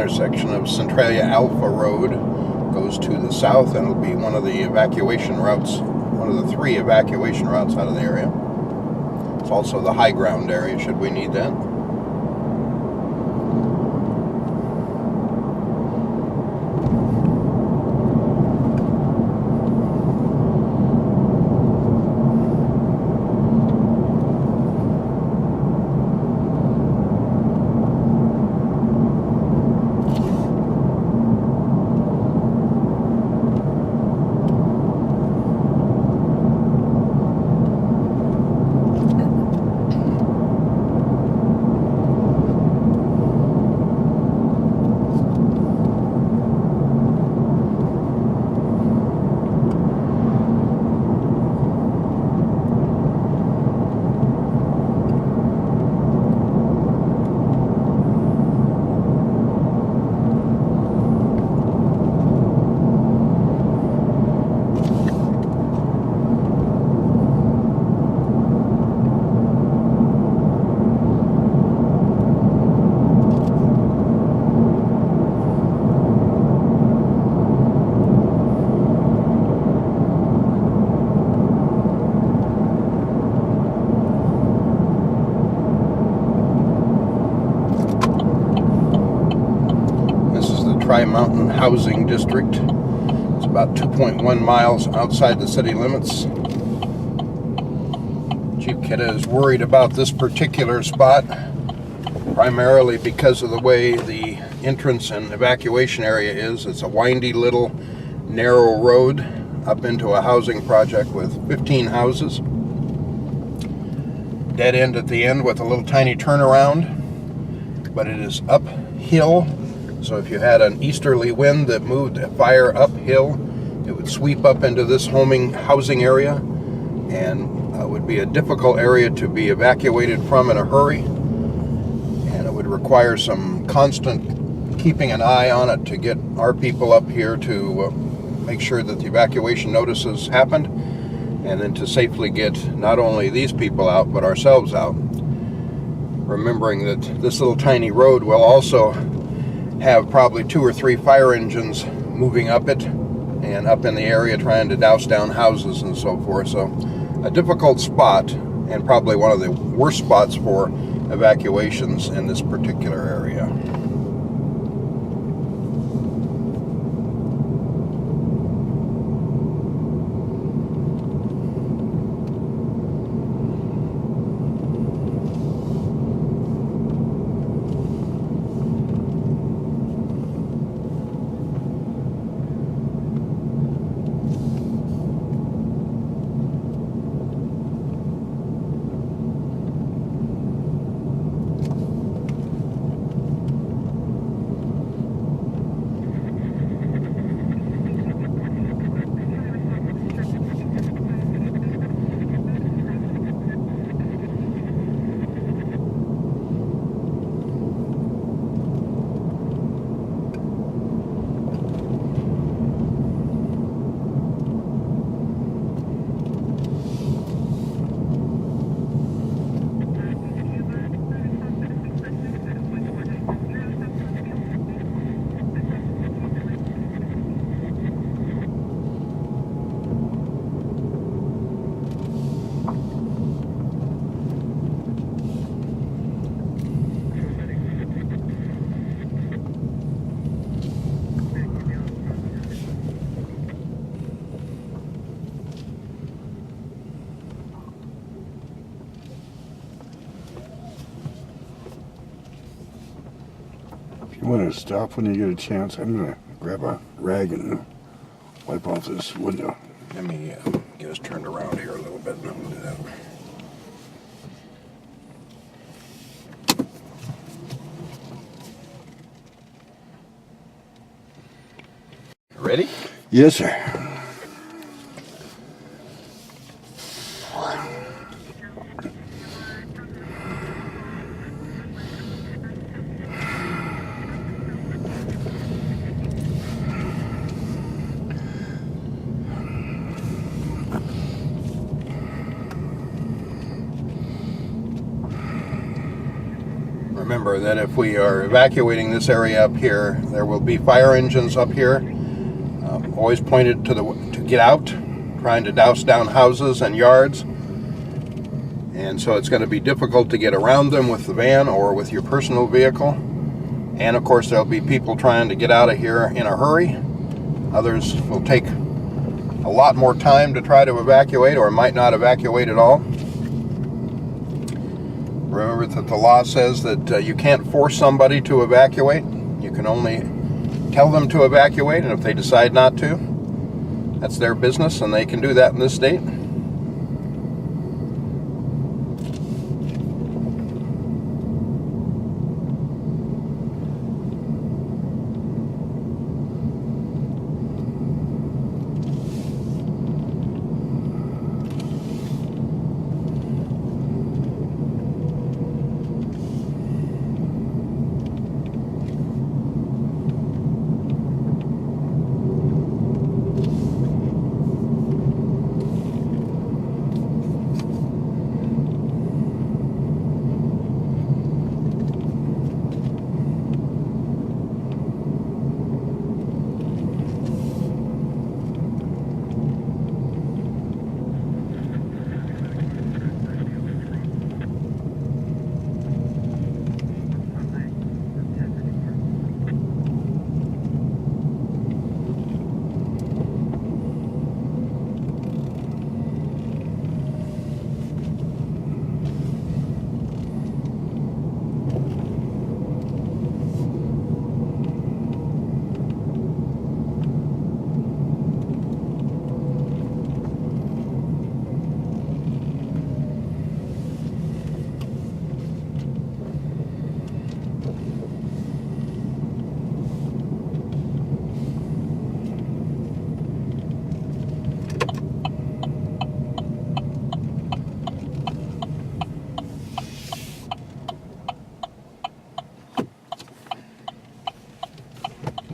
intersection of Centralia Alpha Road. Goes to the south, and it'll be one of the evacuation routes, one of the 3 evacuation routes out of the area. It's also the high ground area, should we need that. Tri-Mountain Housing District. It's about 2.1 miles outside the city limits. Chief Kidda is worried about this particular spot, primarily because of the way the entrance and evacuation area is. It's a windy little narrow road up into a housing project with 15 houses. Dead end at the end with a little tiny turnaround, but it is uphill. So if you had an easterly wind that moved a fire uphill, it would sweep up into this housing area, and would be a difficult area to be evacuated from in a hurry. And it would require some constant keeping an eye on it to get our people up here to make sure that the evacuation notices happened, and then to safely get not only these people out, but ourselves out. Remembering that this little tiny road will also have probably 2 or 3 fire engines moving up it and up in the area trying to douse down houses and so forth. So a difficult spot, and probably one of the worst spots for evacuations in this particular area. You want to stop when you get a chance? I'm going to grab a rag and wipe off this window. Let me get us turned around here a little bit, and then we'll do that. Ready? Yes, sir. remember that if we are evacuating this area up here, there will be fire engines up here, always pointed to get out, trying to douse down houses and yards. And so it's going to be difficult to get around them with the van or with your personal vehicle. And of course there'll be people trying to get out of here in a hurry. Others will take a lot more time to try to evacuate, or might not evacuate at all. Remember that the law says that you can't force somebody to evacuate. You can only tell them to evacuate, and if they decide not to, that's their business, and they can do that in this state.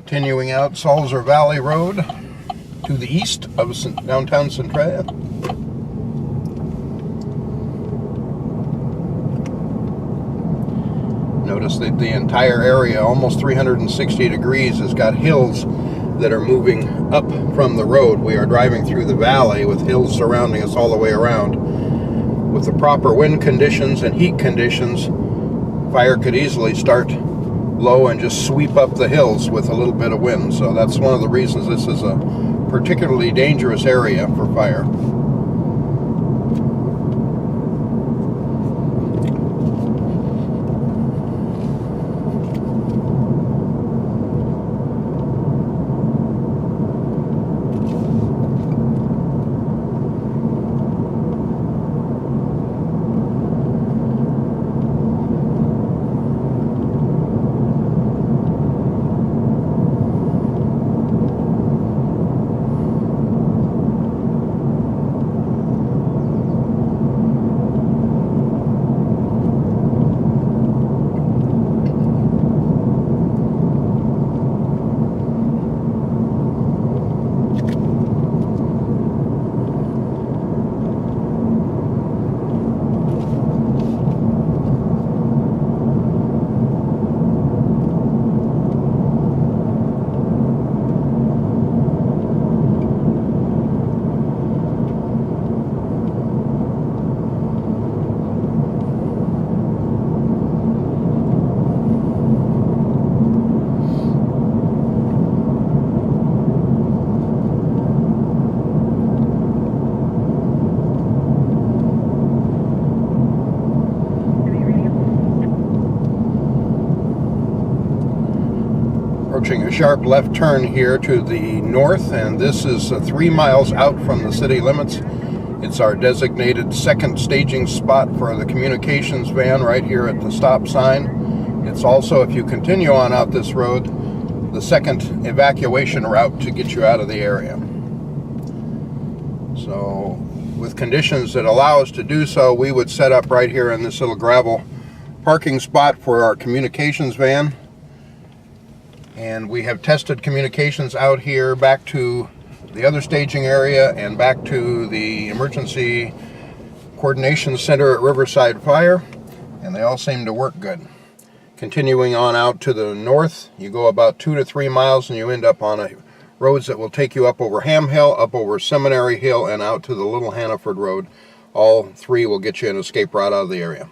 Continuing out Salzer Valley Road to the east of downtown Centralia. Notice that the entire area, almost 360 degrees, has got hills that are moving up from the road. We are driving through the valley with hills surrounding us all the way around. With the proper wind conditions and heat conditions, fire could easily start low and just sweep up the hills with a little bit of wind. So that's one of the reasons this is a particularly dangerous area for fire. Approaching a sharp left turn here to the north, and this is 3 miles out from the city limits. It's our designated second staging spot for the communications van right here at the stop sign. It's also, if you continue on out this road, the second evacuation route to get you out of the area. So with conditions that allow us to do so, we would set up right here in this little gravel parking spot for our communications van. And we have tested communications out here back to the other staging area and back to the emergency coordination center at Riverside Fire, and they all seem to work good. Continuing on out to the north, you go about 2 to 3 miles and you end up on roads that will take you up over Ham Hill, up over Seminary Hill, and out to the Little Hannaford Road. All three will get you an escape route out of the area.